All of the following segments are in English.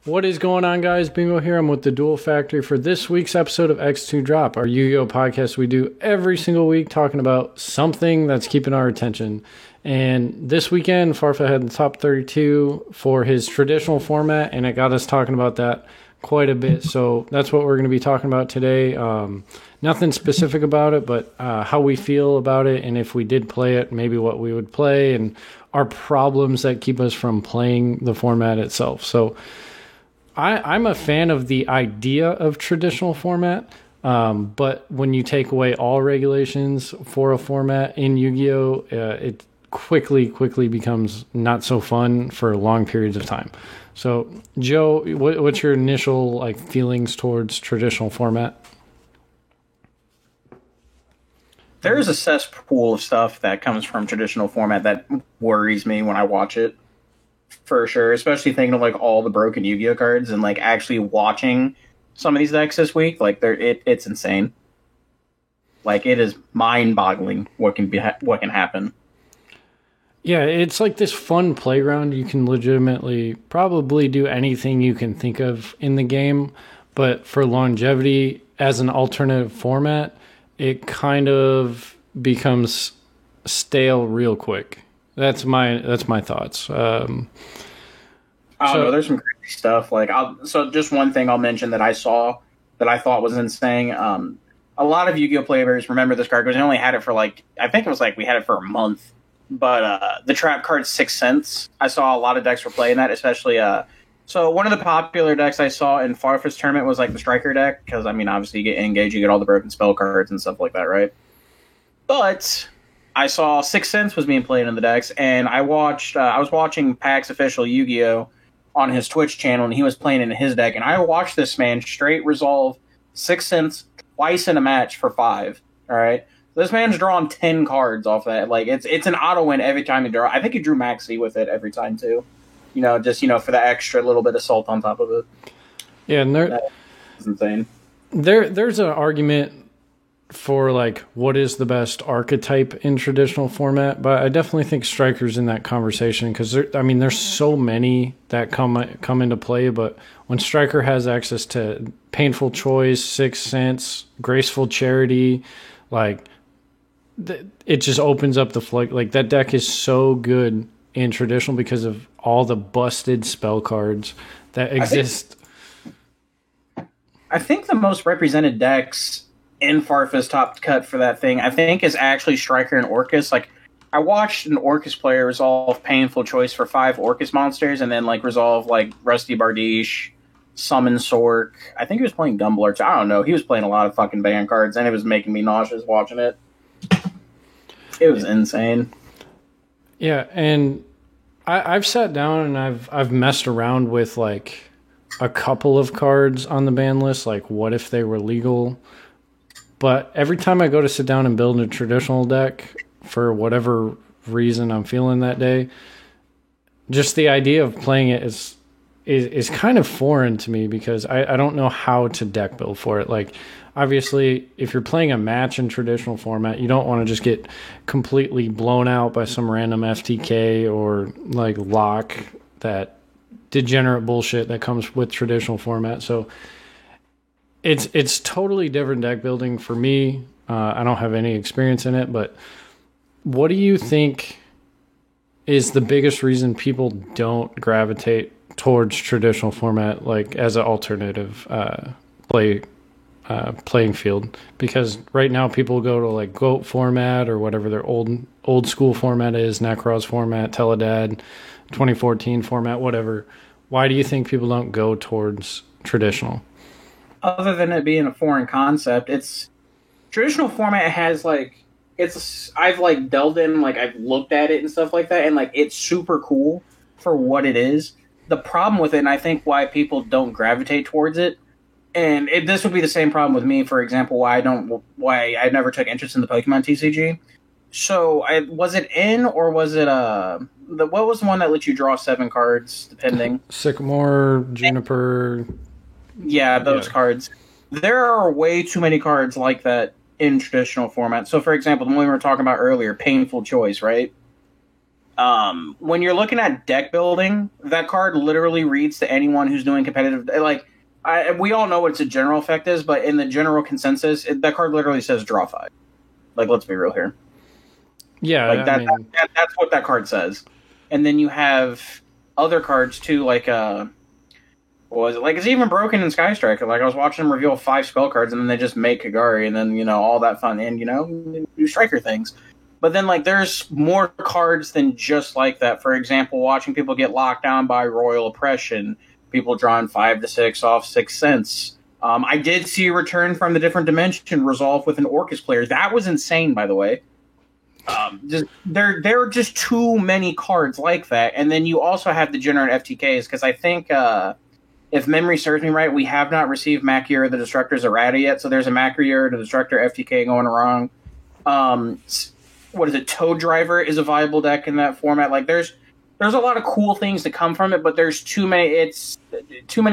What is going on, guys? Bingo here. I'm with the Duel Factory for this week's episode of X2 Drop, our Yu-Gi-Oh! Podcast we do every single week talking about something that's keeping our attention. And this weekend, Farfa had the top 32 for his traditional format, and it got us talking about that quite a bit. So that's what we're going to be talking about today. Nothing specific about it, but how we feel about it, and if we did play it, maybe what we would play, and our problems that keep us from playing the format itself. So I'm a fan of the idea of traditional format, but when you take away all regulations for a format in Yu-Gi-Oh, it quickly becomes not so fun for long periods of time. So, Joe, what's your initial feelings towards traditional format? There's a cesspool of stuff that comes from traditional format that worries me when I watch it. For sure, especially thinking of all the broken Yu-Gi-Oh cards and actually watching some of these decks this week. It's insane. It is mind-boggling what can happen. Yeah, it's this fun playground. You can legitimately probably do anything you can think of in the game, but for longevity as an alternative format, it kind of becomes stale real quick. That's my thoughts. No, there's some crazy stuff. So just one thing I'll mention that I saw that I thought was insane. A lot of Yu-Gi-Oh players remember this card because we only had it for I think it was we had it for a month. But the trap card 6 cents, I saw a lot of decks were playing that, especially. So one of the popular decks I saw in Farfa's tournament was the Striker deck because obviously you get Engage, you get all the broken spell cards and stuff like that, right? But I saw 6 cents was being played in the decks, and I was watching PAX Official Yu-Gi-Oh! On his Twitch channel, and he was playing in his deck, and I watched this man straight resolve 6 cents twice in a match for 5. All right, this man's drawn 10 cards off that. It's an auto win every time he draw. I think he drew Maxi with it every time too. Just for the extra little bit of salt on top of it. Yeah, and that's insane. There's an argument for what is the best archetype in traditional format, but I definitely think Striker's in that conversation because there's so many that come into play. But when Striker has access to Painful Choice, 6 cents, Graceful Charity, it just opens up the flood. That deck is so good in traditional because of all the busted spell cards that exist. I think the most represented decks in Farfa's top cut for that thing, I think, is actually Striker and Orcus. I watched an Orcus player resolve Painful Choice for 5 Orcus monsters, and then resolve Rusty Bardiche, Summon Sork. I think he was playing Gumbler. I don't know. He was playing a lot of fucking ban cards, and it was making me nauseous watching it. It was insane. Yeah, and I've sat down and I've messed around with a couple of cards on the ban list. What if they were legal? But every time I go to sit down and build a traditional deck, for whatever reason I'm feeling that day, just the idea of playing it is kind of foreign to me because I don't know how to deck build for it. Obviously, if you're playing a match in traditional format, you don't want to just get completely blown out by some random FTK or lock, that degenerate bullshit that comes with traditional format. So It's totally different deck building for me. I don't have any experience in it, but what do you think is the biggest reason people don't gravitate towards traditional format as an alternative playing field? Because right now people go to GOAT format or whatever their old school format is, Necros format, Teledad, 2014 format, whatever. Why do you think people don't go towards traditional? Other than it being a foreign concept, it's traditional format has I've delved in, I've looked at it and stuff like that, and it's super cool for what it is. The problem with it, and I think why people don't gravitate towards it, and this would be the same problem with me, for example, why I never took interest in the Pokemon TCG. So was it in, or was it what was the one that let you draw 7 cards depending? Sycamore, Juniper. Yeah, those cards. There are way too many cards like that in traditional format. So, for example, the one we were talking about earlier, Painful Choice, right? when you're looking at deck building, that card literally reads to anyone who's doing competitive. Like, we all know what its a general effect is, but in the general consensus, that card literally says draw 5. Like, let's be real here. Yeah, like that's what that card says. And then you have other cards too, like what was it? Like, it's even broken in Sky Striker. Like, I was watching them reveal 5 spell cards, and then they just make Kagari, and then all that fun, and do striker things. But then, like, there's more cards than just like that. For example, watching people get locked down by Royal Oppression, people drawing 5 to 6 off 6 cents. I did see Return from the Different Dimension resolve with an Orcus player. That was insane, by the way. There are just too many cards like that. And then you also have degenerate FTKs, because I think, if memory serves me right, we have not received Makiura the Destructor's errata yet, so there's a Makiura the Destructor FTK going wrong. What is it? Toad Driver is a viable deck in that format. Like, there's a lot of cool things to come from it, but there's too many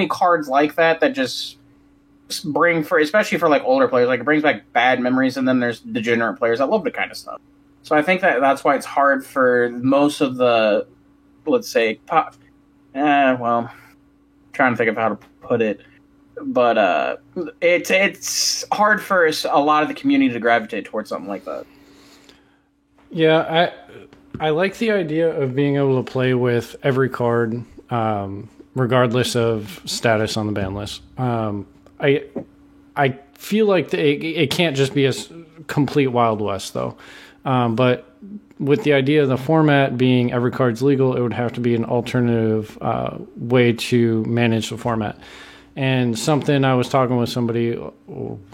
cards like that just bring, especially for like older players, like, it brings back bad memories. And then there's degenerate players that love the kind of stuff. So I think that's why it's hard for most of the, let's say, trying to think of how to put it, but it's hard for a lot of the community to gravitate towards something like that. Yeah, I like the idea of being able to play with every card, regardless of status on the ban list. I feel like it can't just be a complete Wild West, though. But with the idea of the format being every card's legal, it would have to be an alternative way to manage the format. And something I was talking with somebody a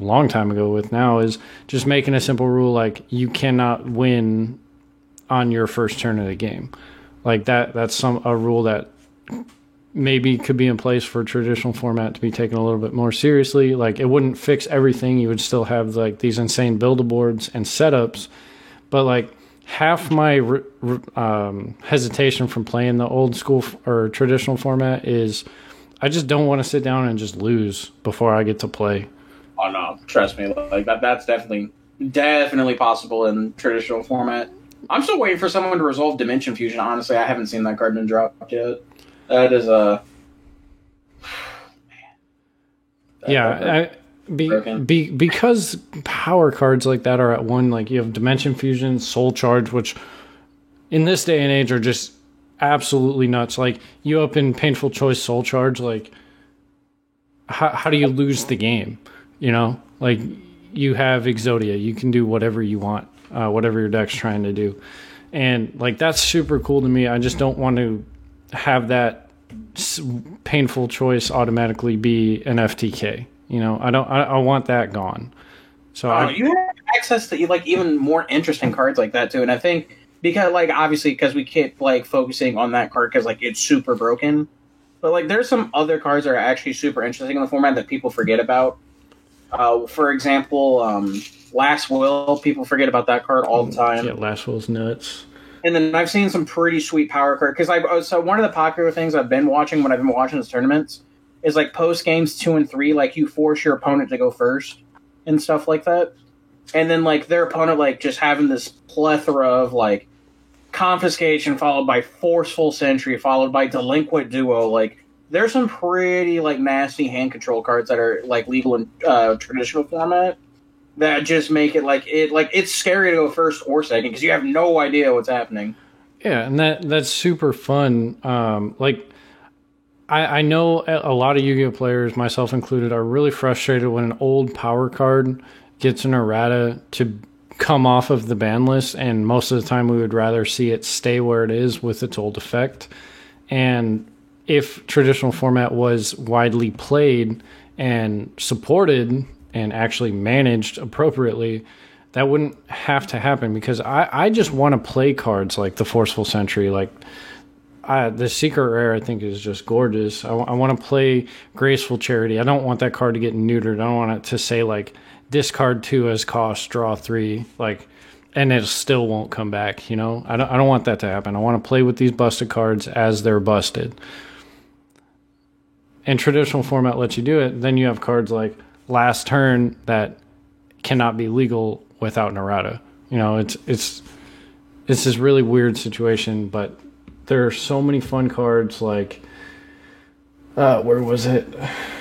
long time ago with now is just making a simple rule like you cannot win on your first turn of the game. Like that's a rule that maybe could be in place for traditional format to be taken a little bit more seriously. Like, it wouldn't fix everything. You would still have like these insane build-a-boards and setups, but like half my hesitation from playing the old school or traditional format is I just don't want to sit down and just lose before I get to play. Oh no, trust me, like that's definitely possible in traditional format. I'm still waiting for someone to resolve Dimension Fusion. Honestly, I haven't seen that card been dropped yet. That is because power cards like that are at 1. Like, you have Dimension Fusion, Soul Charge, which in this day and age are just absolutely nuts. Like, you open Painful Choice Soul Charge, like, how do you lose the game? Like, you have Exodia, you can do whatever you want, whatever your deck's trying to do, and like, that's super cool to me. I just don't want to have that Painful Choice automatically be an FTK. I want that gone. So you have access to like even more interesting cards like that too. And I think because we keep like focusing on that card because like it's super broken, but like there's some other cards that are actually super interesting in the format that people forget about. For example, Last Will, people forget about that card all the time. Yeah, Last Will's nuts. And then I've seen some pretty sweet power cards because so one of the popular things I've been watching when I've been watching these tournaments is like post games 2 and 3, like you force your opponent to go first and stuff like that, and then like their opponent like just having this plethora of like Confiscation followed by Forceful Sentry followed by Delinquent Duo. Like, there's some pretty like nasty hand control cards that are like legal in traditional format that just make it it's scary to go first or second because you have no idea what's happening. Yeah, and that's super fun. I know a lot of Yu-Gi-Oh players, myself included, are really frustrated when an old power card gets an errata to come off of the ban list, and most of the time we would rather see it stay where it is with its old effect. And if traditional format was widely played and supported and actually managed appropriately, that wouldn't have to happen, because I just want to play cards like the Forceful Sentry, like the Secret Rare I think is just gorgeous. I want to play Graceful Charity. I don't want that card to get neutered. I don't want it to say like discard 2 as cost, draw 3, like, and it still won't come back. I don't want that to happen. I want to play with these busted cards as they're busted. And traditional format lets you do it. Then you have cards like Last Turn that cannot be legal without an errata. It's it's this really weird situation, but there are so many fun cards. Like, where was it?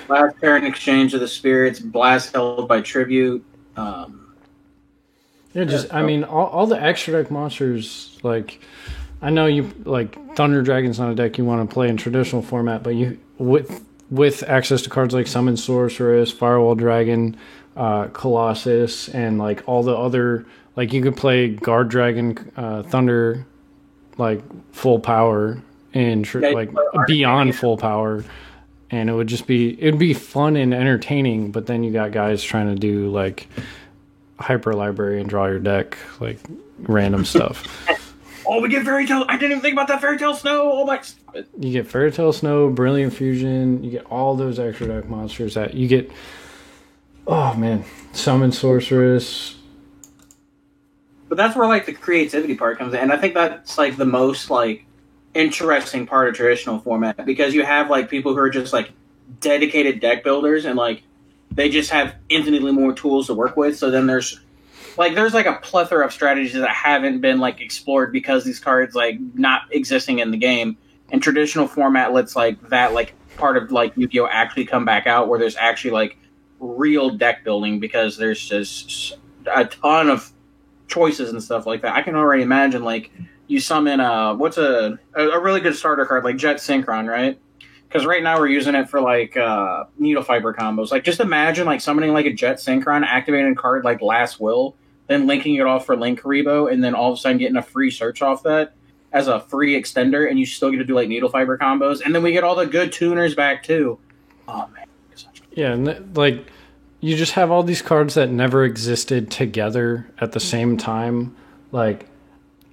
Last Parent Exchange of the Spirits, Blast Held by Tribute. Yeah, just I mean, all the extra deck monsters. Like, I know you like Thunder Dragon's not a deck you want to play in traditional format, but you with access to cards like Summon Sorceress, Firewall Dragon, Colossus, and like all the other, like you could play Guard Dragon, Thunder, like full power and like beyond full power, and it'd be fun and entertaining. But then you got guys trying to do like Hyper Library and draw your deck like random stuff. Oh, we get Fairy Tale. I didn't even think about that Fairy Tale Snow. Oh my! You get Fairy Tale Snow, Brilliant Fusion. You get all those extra deck monsters that you get. Oh man, Summon Sorceress. But that's where like the creativity part comes in, and I think that's like the most like interesting part of traditional format, because you have like people who are just like dedicated deck builders, and like they just have infinitely more tools to work with. So then there's like a plethora of strategies that haven't been like explored because these cards like not existing in the game. And traditional format lets like that like part of like Yu-Gi-Oh actually come back out, where there's actually like real deck building, because there's just a ton of choices and stuff like that. I can already imagine like you summon what's a really good starter card like Jet Synchron, right? Because right now we're using it for like needle fiber combos. Like just imagine like summoning like a Jet Synchron, activating a card like Last Will, then linking it off for Link Karibo, and then all of a sudden getting a free search off that as a free extender, and you still get to do like needle fiber combos, and then we get all the good tuners back too. Oh man, yeah, and like you just have all these cards that never existed together at the same time, like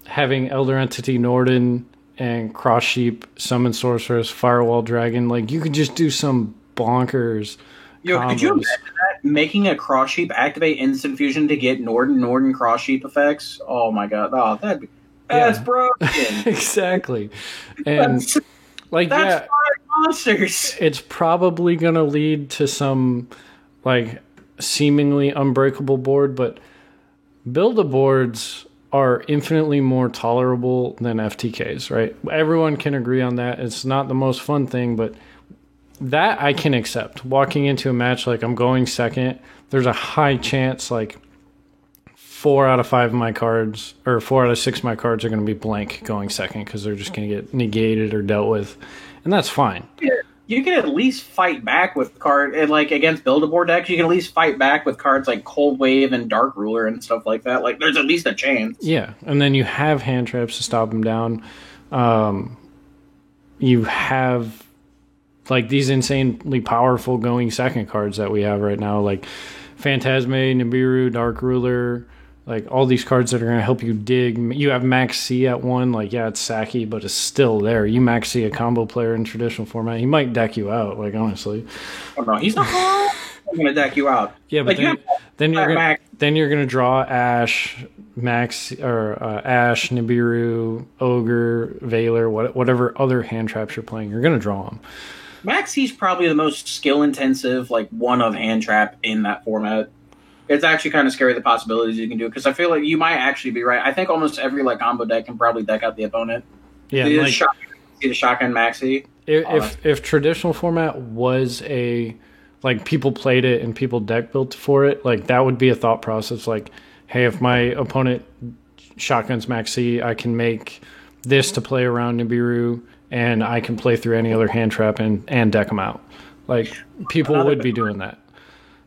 having Elder Entity Norden and Cross Sheep, Summon Sorceress, Firewall Dragon. Like you could just do some bonkers. Yo, could you imagine that? Making a Cross Sheep activate instant fusion to get Norden Cross Sheep effects? Oh my god. Oh, that's broken. Exactly. And like that's five monsters. It's probably gonna lead to some like seemingly unbreakable board, but Build-A-Boards are infinitely more tolerable than FTKs, right? Everyone can agree on that. It's not the most fun thing, but that I can accept. Walking into a match, like I'm going second, there's a high chance like 4 out of 5 of my cards, or 4 out of 6 of my cards are going to be blank going second, because they're just going to get negated or dealt with, and that's fine. Yeah, you can at least fight back with and like against Build-A-Board decks, you can at least fight back with cards like Cold Wave and Dark Ruler and stuff like that. Like there's at least a chance. Yeah, and then you have hand traps to stop them down. You have like these insanely powerful going second cards that we have right now, like Phantasme, Nibiru, Dark Ruler, like all these cards that are going to help you dig. You have Max C at 1, like yeah, it's sacky, but it's still there. You Max C a combo player in traditional format, he might deck you out, like honestly. Oh no, he's not going to deck you out. Yeah, but like, then you're going to draw Ash, Max, or Ash, Nibiru, Ogre, Veiler, whatever other hand traps you're playing, you're going to draw them. Maxi's probably the most skill-intensive, like, one-of-hand trap in that format. It's actually kind of scary, the possibilities you can do, because I feel like you might actually be right. I think almost every, like, combo deck can probably deck out the opponent. Yeah, like, the shotgun Maxi. If traditional format was like, people played it and people deck built for it, like, that would be a thought process. Like, hey, if my opponent shotguns Maxi, I can make this to play around Nibiru, and I can play through any other hand trap and deck them out. Like, people would be doing that.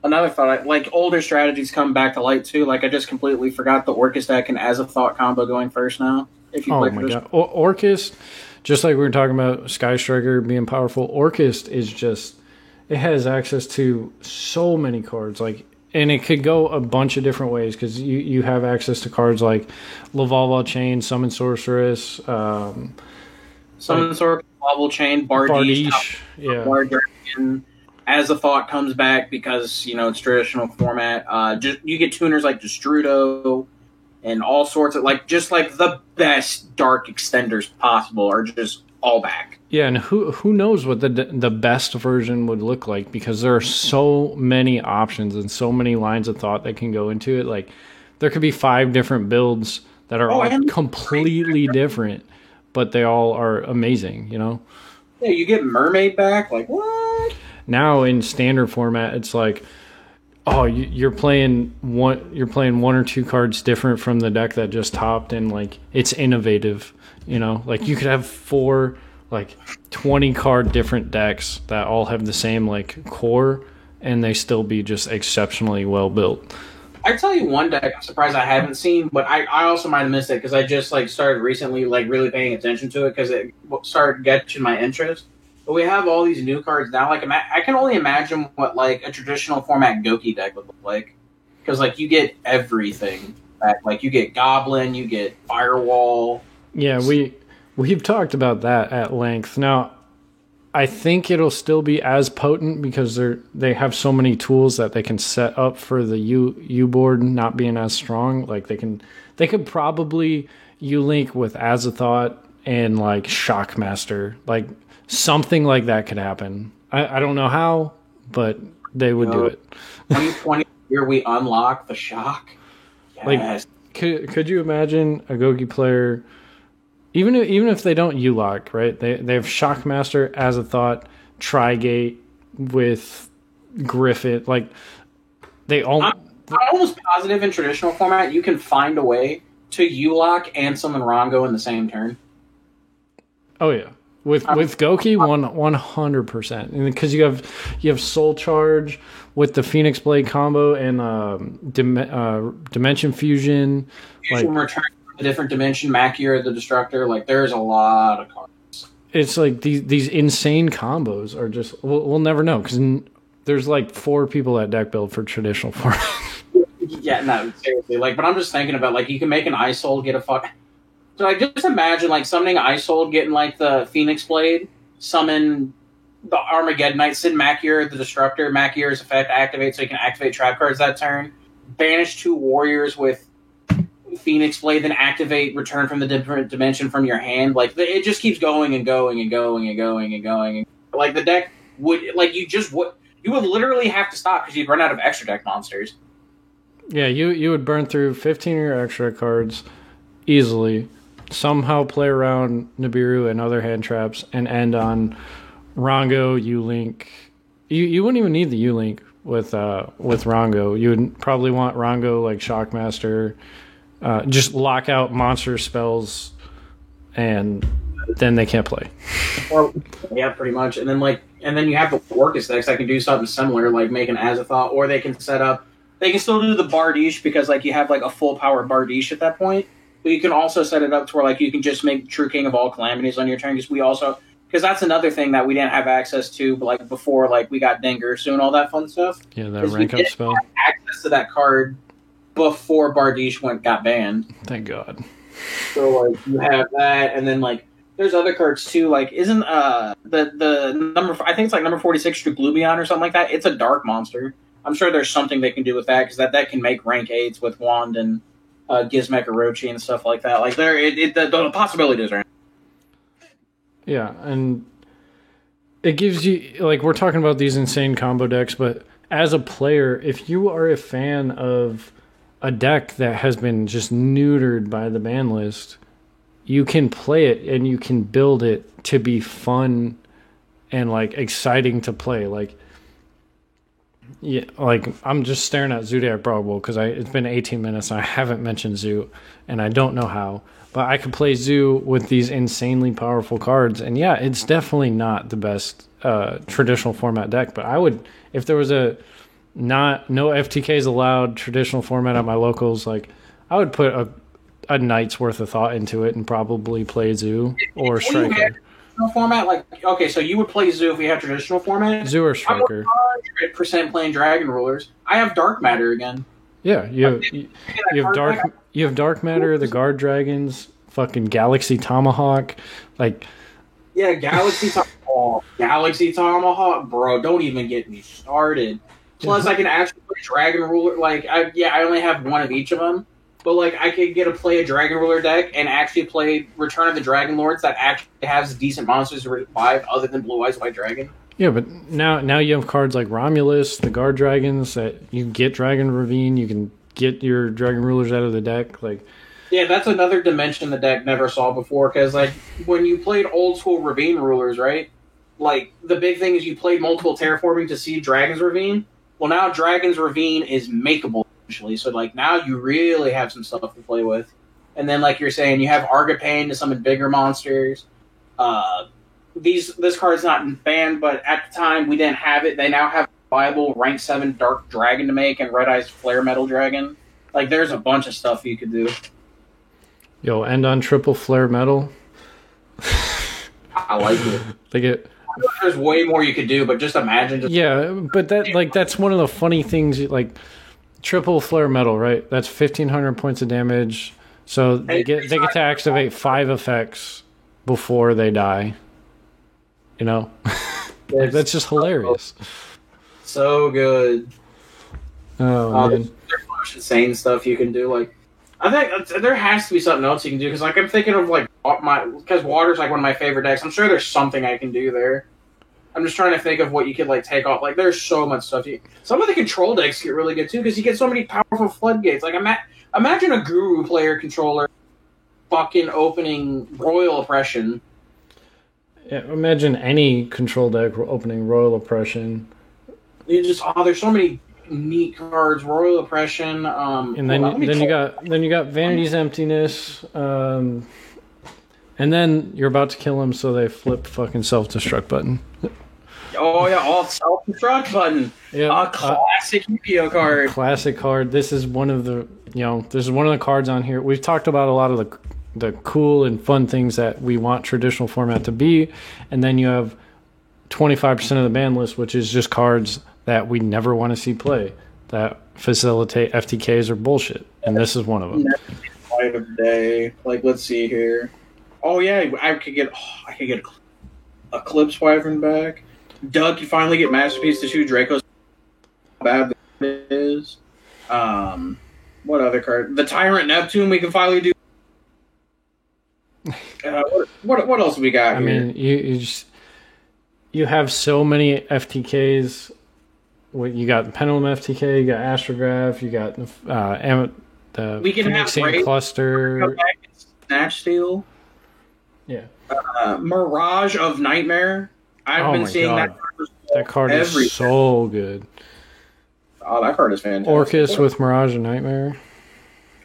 Another thought, like, older strategies come back to light, too. Like, I just completely forgot the Orcus deck and As a Thought combo going first now. If you play my god. Orcus, just like we were talking about Sky Striker being powerful, Orcus is just, it has access to so many cards. Like, and it could go a bunch of different ways, because you have access to cards like Lavalval Chain, Summon Sorceress, Summon Sorceress, Lavalval Chain, Bardiche, yeah. Dragon. As a Thought comes back because, you know, it's traditional format. You get tuners like Destrudo and all sorts of, like, just like the best dark extenders possible are just all back. Yeah, and who knows what the best version would look like, because there are so many options and so many lines of thought that can go into it. Like, there could be 5 different builds that are all completely different, but they all are amazing, you know? Yeah, you get Mermaid back, like, what? Now in standard format, it's like, oh, you're playing one or two cards different from the deck that just topped, and like it's innovative, you know. Like you could have 4 like 20 card different decks that all have the same like core, and they still be just exceptionally well built. I tell you one deck I'm surprised I haven't seen, but I also might have missed it because I just like started recently like really paying attention to it because it started catching my interest. But we have all these new cards now. Like I can only imagine what like a traditional format Goki deck would look like, because like you get everything back. Like you get Goblin, you get Firewall. Yeah, we've talked about that at length. Now, I think it'll still be as potent because they have so many tools that they can set up for the U board not being as strong. Like they could probably U-Link with Azathoth and like Shockmaster, like. Something like that could happen. I don't know how, but they would do it. 2020 year we unlock the Shock. Yes. Like, could you imagine a Goki player, even if they don't U-Lock, right? They have Shockmaster, Azathoth, Trigate with Griffith. Like they all. I'm almost positive in traditional format you can find a way to U-Lock and summon Rongo in the same turn. Oh yeah. With Goki, 100%, because you have Soul Charge with the Phoenix Blade combo and Dimension Fusion, like return from a different dimension, Makier the Destructor. Like there's a lot of cards. It's like these insane combos are just we'll never know because there's like 4 people at deck build for traditional format. Yeah, no, seriously. Like, but I'm just thinking about like you can make an Isold get a fuck. So like, just imagine like summoning Isold, getting like the Phoenix Blade, summon the Armageddonite, send Makier the Destructor. Makier's effect activates, so you can activate trap cards that turn. Banish 2 warriors with Phoenix Blade, then activate return from the different dimension from your hand. Like it just keeps going and going and going and going and going. Like the deck would like you would literally have to stop because you'd run out of extra deck monsters. Yeah, you would burn through 15 of your extra cards easily. Somehow play around Nibiru and other hand traps and end on Rongo, U-Link. You wouldn't even need the U-Link with Rongo. You would probably want Rongo like Shockmaster, just lock out monster spells, and then they can't play. Or yeah, pretty much. And then you have the Orcus decks that can do something similar, like make an Azathoth, or they can set up. They can still do the Bardiche because like you have like a full power Bardiche at that point. But you can also set it up to where like you can just make True King of all Calamities on your turn. Because that's another thing that we didn't have access to, but like before, like we got Dengersu and all that fun stuff. Yeah, that rank up spell. Access to that card before Bardiche got banned. Thank God. So like you have that, and then like there's other cards too. Like isn't the number? I think it's like number 46 Glubion or something like that. It's a dark monster. I'm sure there's something they can do with that because that can make rank 8s with Wand and. Gizmek Orochi and stuff like that. Like the possibilities are. Yeah, and it gives you like we're talking about these insane combo decks, but as a player, if you are a fan of a deck that has been just neutered by the ban list, you can play it and you can build it to be fun and like exciting to play. Like. Yeah, like I'm just staring at Zoodiac Brawl Bowl because it's been 18 minutes and I haven't mentioned Zoo, and I don't know how. But I could play Zoo with these insanely powerful cards, and yeah, it's definitely not the best traditional format deck. But I would, if there was no FTKs allowed traditional format at my locals, like I would put a night's worth of thought into it and probably play Zoo or Striker. Format, like okay, so you would play Zoo if we have traditional format. Zoo or Striker. 100% playing Dragon Rulers. I have Dark Matter again. Yeah, you have Dark Matter, the Guard Dragons, fucking Galaxy Tomahawk, like. Yeah, Galaxy Tomahawk, bro. Don't even get me started. Plus, I can actually play Dragon Ruler. Like, I only have one of each of them. But, like, I could play a Dragon Ruler deck and actually play Return of the Dragon Lords that actually has decent monsters to revive other than Blue Eyes White Dragon. Yeah, but now you have cards like Romulus, the Guard Dragons, that you can get Dragon Ravine, you can get your Dragon Rulers out of the deck. Like, Yeah, that's another dimension the deck never saw before. Because like when you played old school Ravine Rulers, right? Like the big thing is you played multiple terraforming to see Dragon's Ravine. Well, now Dragon's Ravine is makeable actually, so like now you really have some stuff to play with. And then, like you're saying, you have Argapane to summon bigger monsters. This card's not banned, but at the time we didn't have it. They now have a viable rank 7 Dark Dragon to make and Red Eyes Flare Metal Dragon. Like, there's a bunch of stuff you could do. Yo, end on triple Flare Metal. I like it. Like it. There's way more you could do, but just imagine. Yeah, but that's one of the funny things. Like triple Flare Metal, right? That's 1,500 points of damage. So they get to activate 5 effects before they die. You know, like, that's just hilarious. So good. Oh man, there's so much insane stuff you can do. Like, I think there has to be something else you can do because, like, I'm thinking of like because water's like one of my favorite decks. I'm sure there's something I can do there. I'm just trying to think of what you could like take off. Like, there's so much stuff. Some of the control decks get really good too because you get so many powerful floodgates. Like, imagine a Guru player controller fucking opening Royal Oppression. Yeah, imagine any control deck opening Royal Oppression. You just there's so many neat cards. Royal Oppression. And then you got Vanity's Emptiness. And then you're about to kill him, so they flip fucking self-destruct button. Oh yeah, all self-destruct button. Yeah, a classic Yu-Gi-Oh card. Classic card. This is one of the cards on here. We've talked about a lot of the cool and fun things that we want traditional format to be, and then you have 25% of the ban list, which is just cards that we never want to see play that facilitate FTKs or bullshit, and this is one of them. Light of day. Like, let's see here. Oh yeah, I could get Eclipse Wyvern back. Doug, you finally get Masterpiece to 2 Dracos. How bad it is. What other card? The Tyrant Neptune we can finally do. What else we got here? I mean, you have so many FTKs. You got Pendulum FTK, you got Astrograph, you got the we can have Cluster, Snatch Steal. Yeah. Mirage of Nightmare. I've been seeing God. That card is so good. Oh, that card is fantastic. Orcus with Mirage of Nightmare.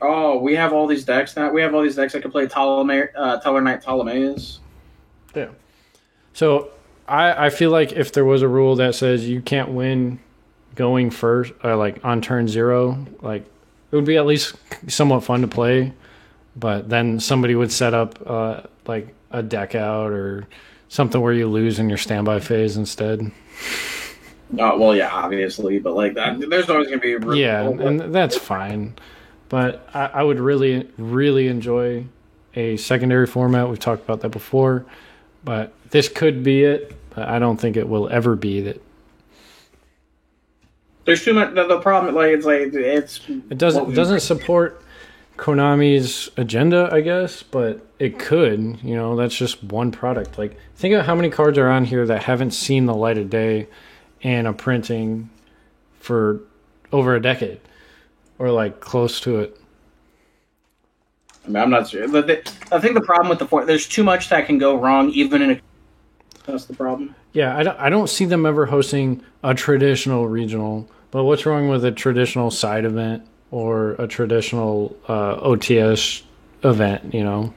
Oh, we have all these decks now. We have all these decks that can play Tellarknight Ptolemaeus. Yeah. So I feel like if there was a rule that says you can't win going first, or like on turn 0, like it would be at least somewhat fun to play. But then somebody would set up like a deck out or something where you lose in your standby phase instead. Oh, well, yeah, obviously, but like that, there's always going to be and that's fine. But I would really, really enjoy a secondary format. We've talked about that before, but this could be it. But I don't think it will ever be that. There's too much. The problem, it doesn't support Konami's agenda, I guess, but it could. You know, that's just one product. Like, think of how many cards are on here that haven't seen the light of day in a printing for over a decade, or like close to it. I mean, I'm not sure. I think the problem with there's too much that can go wrong, even in a. That's the problem. Yeah, I don't see them ever hosting a traditional regional. But what's wrong with a traditional side event or a traditional OTS event? You know,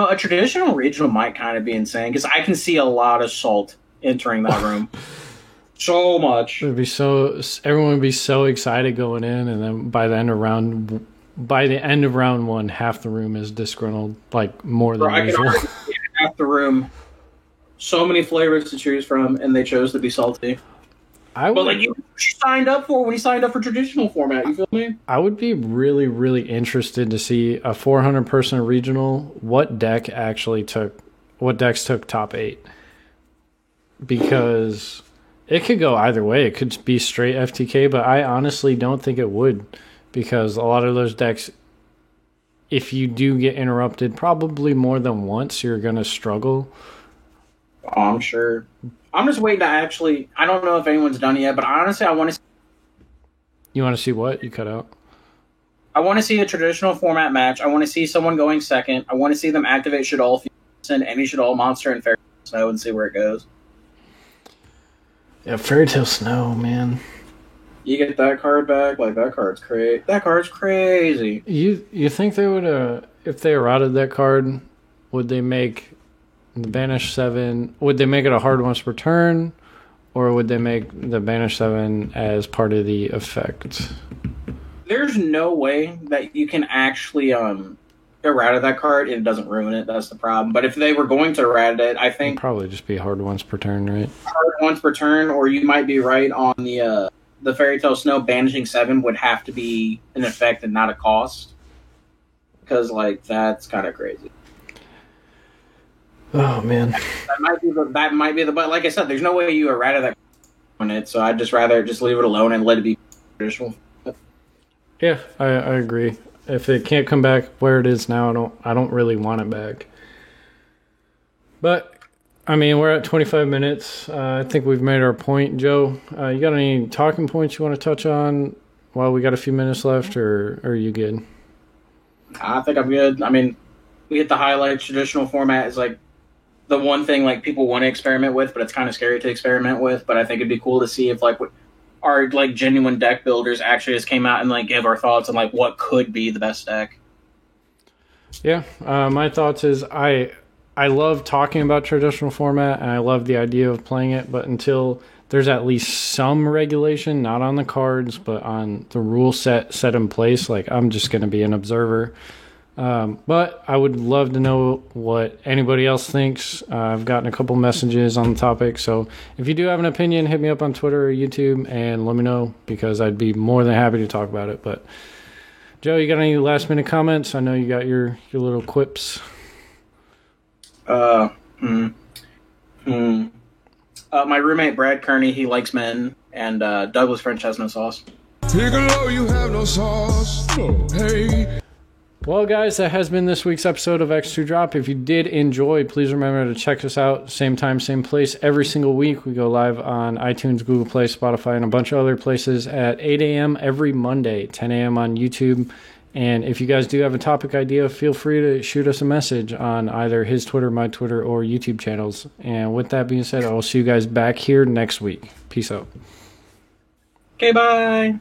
a traditional regional might kind of be insane because I can see a lot of salt entering that room. So much. Everyone would be so excited going in, and then by the end of round 1, half the room is disgruntled, like more than usual. Half the room. So many flavors to choose from, and they chose to be salty. You signed up for when you signed up for traditional format. You feel me? I would be really, really interested to see a 400-person regional. What decks took top 8? Because it could go either way. It could be straight FTK, but I honestly don't think it would, because a lot of those decks, if you do get interrupted probably more than once, you're going to struggle. Oh, I'm sure. I'm just waiting to actually. I don't know if anyone's done it yet, but honestly, I want to. You want to see what? You cut out. I want to see a traditional format match. I want to see someone going second. I want to see them activate Shaddoll, send any Shaddoll monster and Fairy Tail Snow and see where it goes. Yeah, Fairy Tail Snow, man. You get that card back, like that card's crazy. That card's crazy. You think they would if they eroded that card, would they make the Banish 7, would they make it a hard once per turn, or would they make the Banish 7 as part of the effect? There's no way that you can actually errata that card and it doesn't ruin it. That's the problem. But if they were going to errata it, I think... It'd probably just be hard once per turn, right? Hard once per turn, or you might be right on the Fairy Tail Snow banishing 7 would have to be an effect and not a cost. Because, like, that's kind of crazy. Oh, man. That might be the... But like I said, there's no way you errata that on it, so I'd just rather just leave it alone and let it be traditional. Yeah, I agree. If it can't come back where it is now, I don't really want it back. But, I mean, we're at 25 minutes. I think we've made our point. Joe, you got any talking points you want to touch on while we got a few minutes left, or are you good? I think I'm good. I mean, we hit the highlights. Traditional format is like the one thing like people want to experiment with, but it's kind of scary to experiment with. But I think it'd be cool to see if like our like genuine deck builders actually just came out and like give our thoughts on like what could be the best deck. Yeah, my thoughts is I love talking about traditional format and I love the idea of playing it, but until there's at least some regulation, not on the cards, but on the rule set in place, like I'm just going to be an observer. But I would love to know what anybody else thinks. I've gotten a couple messages on the topic, so if you do have an opinion, hit me up on Twitter or YouTube and let me know, because I'd be more than happy to talk about it. But Joe, you got any last minute comments? I know you got your little quips. My roommate Brad Kearney, he likes men, and Douglas French has no sauce. Piccolo, you have no sauce. Hey. Well, guys, that has been this week's episode of X2 Drop. If you did enjoy, please remember to check us out. Same time, same place. Every single week, we go live on iTunes, Google Play, Spotify, and a bunch of other places at 8 a.m. every Monday, 10 a.m. on YouTube. And if you guys do have a topic idea, feel free to shoot us a message on either his Twitter, my Twitter, or YouTube channels. And with that being said, I'll see you guys back here next week. Peace out. Okay, bye.